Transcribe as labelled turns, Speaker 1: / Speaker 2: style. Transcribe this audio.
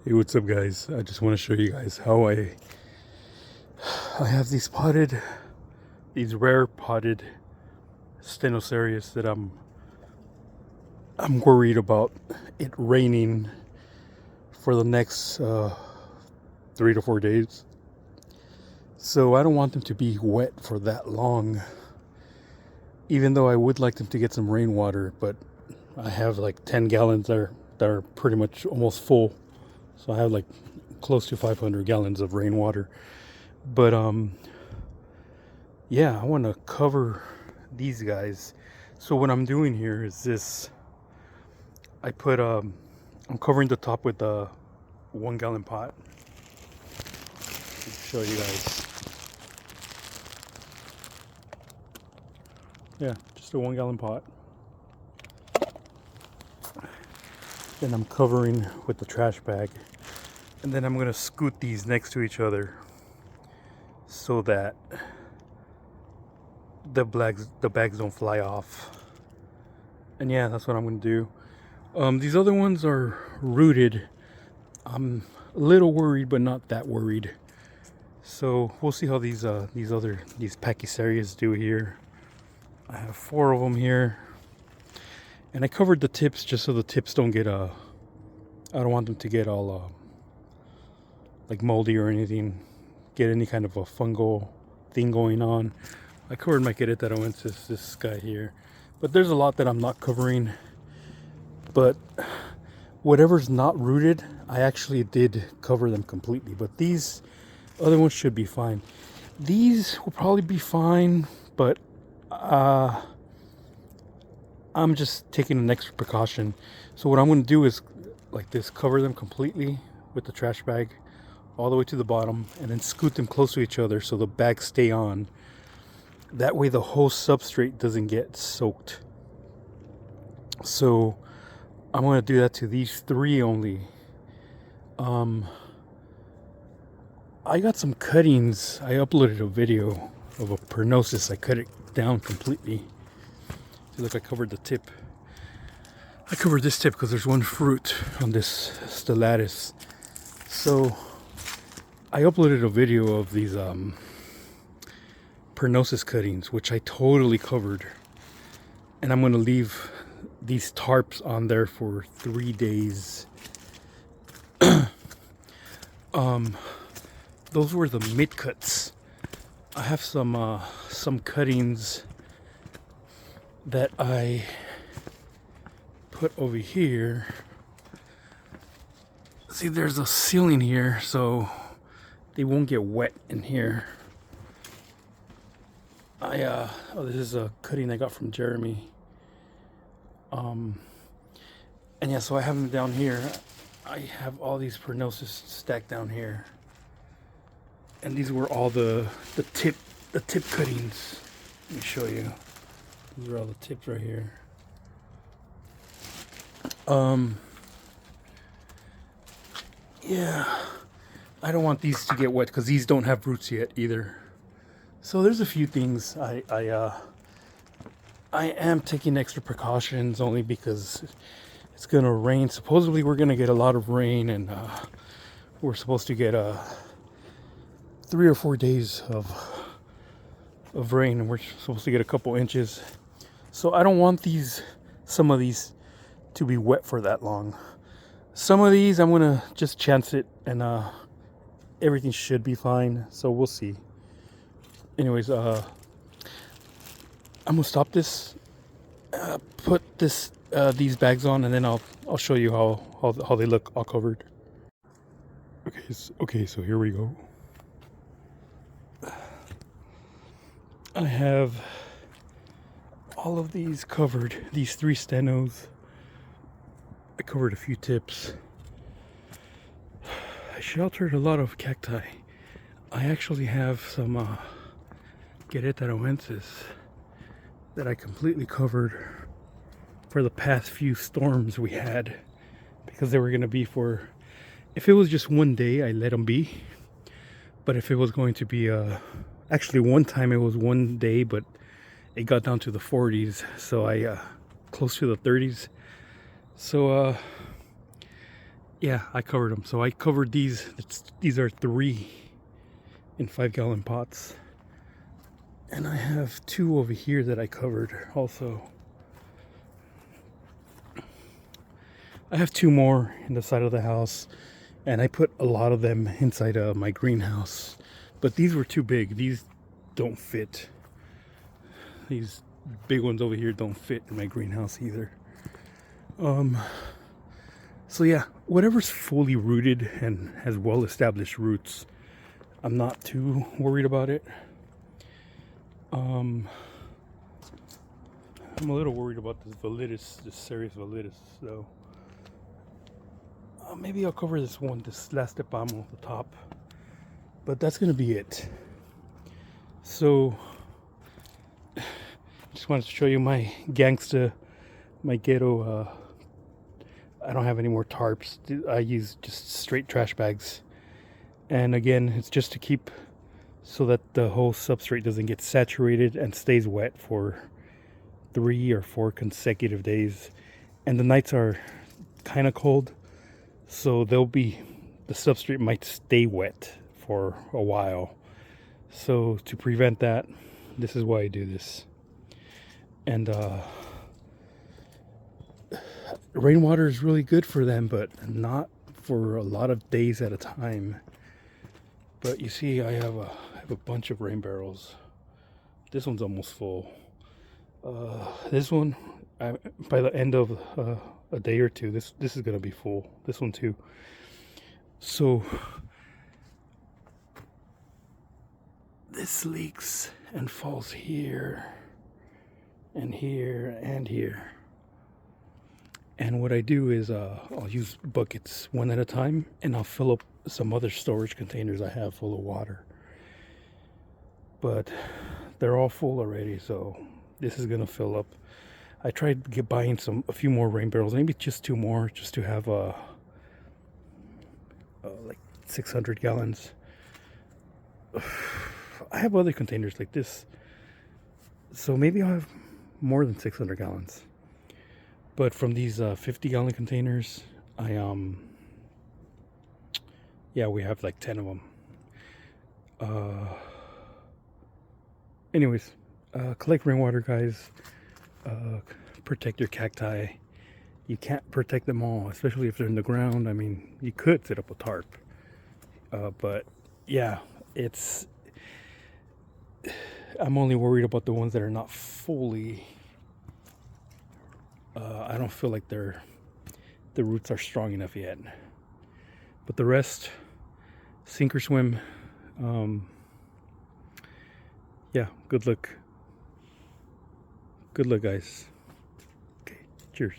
Speaker 1: Hey, what's up, guys? I just want to show you guys how I have these rare potted Stenosarius that I'm worried about it raining for the next 3 to 4 days. So I don't want them to be wet for that long. Even though I would like them to get some rainwater, but I have like 10 gallons that are pretty much almost full. So I have like close to 500 gallons of rainwater. But yeah, I want to cover these guys. So what I'm doing here is this. I'm covering the top with a 1 gallon pot. Let me show you guys. Yeah, just a 1 gallon pot. Then I'm covering with the trash bag. And then I'm going to scoot these next to each other so that the bags don't fly off. And yeah, that's what I'm going to do. These other ones are rooted. I'm a little worried, but not that worried. So we'll see how these Pachysarias do here. I have 4 of them here. And I covered the tips just so the tips don't get I don't want them to get all like moldy or anything, get any kind of a fungal thing going on. I covered my Querétaroensis, this guy here, but there's a lot that I'm not covering. But whatever's not rooted, I actually did cover them completely. But these other ones should be fine. These will probably be fine, but I'm just taking an extra precaution. So what I'm going to do is like this, cover them completely with the trash bag all the way to the bottom, and then scoot them close to each other so the bags stay on. That way the whole substrate doesn't get soaked. So I'm going to do that to these 3 only. I got some cuttings. I uploaded a video of a Pernosis. I cut it down completely. See, look, I covered the tip. I covered this tip because there's one fruit on this Stellatus. So I uploaded a video of these Pernosis cuttings, which I totally covered. And I'm going to leave these tarps on there for 3 days. Those were the mid cuts. I have some cuttings that I put over here. See, there's a ceiling here, so they won't get wet in here. This is a cutting I got from Jeremy. And yeah, so I have them down here. I have all these Pernosis stacked down here. And these were all the tip cuttings. Let me show you. These are all the tips right here. Yeah, I don't want these to get wet because these don't have roots yet either. So there's a few things I am taking extra precautions only because it's gonna rain. Supposedly we're gonna get a lot of rain, and we're supposed to get 3 or 4 days of rain, and we're supposed to get a couple inches. So I don't want some of these to be wet for that long. Some of these I'm gonna just chance it, and everything should be fine. So we'll see. Anyways, I'm gonna stop this, put these bags on, and then I'll show you how they look all covered. Okay, so here we go. I have all of these covered, these 3 stenos. I covered a few tips. I sheltered a lot of cacti. I actually have some Querétaroensis that I completely covered for the past few storms we had, because they were going to be for, if it was just 1 day, I let them be. But if it was going to be actually one time it was 1 day, but it got down to the 40s, so I close to the 30s. So Yeah, I covered them. So I covered these. These are 3 in 5-gallon pots. And I have 2 over here that I covered also. I have 2 more in the side of the house, and I put a lot of them inside my greenhouse. But these were too big. These don't fit. These big ones over here don't fit in my greenhouse either. So yeah, whatever's fully rooted and has well-established roots, I'm not too worried about it. I'm a little worried about this validus, this Cereus validus, though. Maybe I'll cover this one, this lastepamo, the top. But that's gonna be it. So, just wanted to show you my gangsta, my ghetto. I don't have any more tarps. I use just straight trash bags. And again, it's just to keep so that the whole substrate doesn't get saturated and stays wet for 3 or 4 consecutive days. And the nights are kind of cold, so the substrate might stay wet for a while. So to prevent that, this is why I do this. And rainwater is really good for them, but not for a lot of days at a time. But you see, I have a bunch of rain barrels. This one's almost full. This one, by the end of a day or two, this is gonna be full. This one too. So this leaks and falls here and here and here. And what I do is I'll use buckets one at a time, and I'll fill up some other storage containers I have full of water. But they're all full already, so this is gonna fill up. I tried buying a few more rain barrels, maybe just 2 more, just to have like 600 gallons. I have other containers like this, so maybe I'll have more than 600 gallons. But from these 50-gallon containers, yeah, we have like 10 of them. Anyways, collect rainwater, guys. Protect your cacti. You can't protect them all, especially if they're in the ground. I mean, you could set up a tarp, but yeah, I'm only worried about the ones that are not fully. I don't feel like the roots are strong enough yet. But the rest, sink or swim. Yeah, good luck. Good luck, guys. Okay, cheers.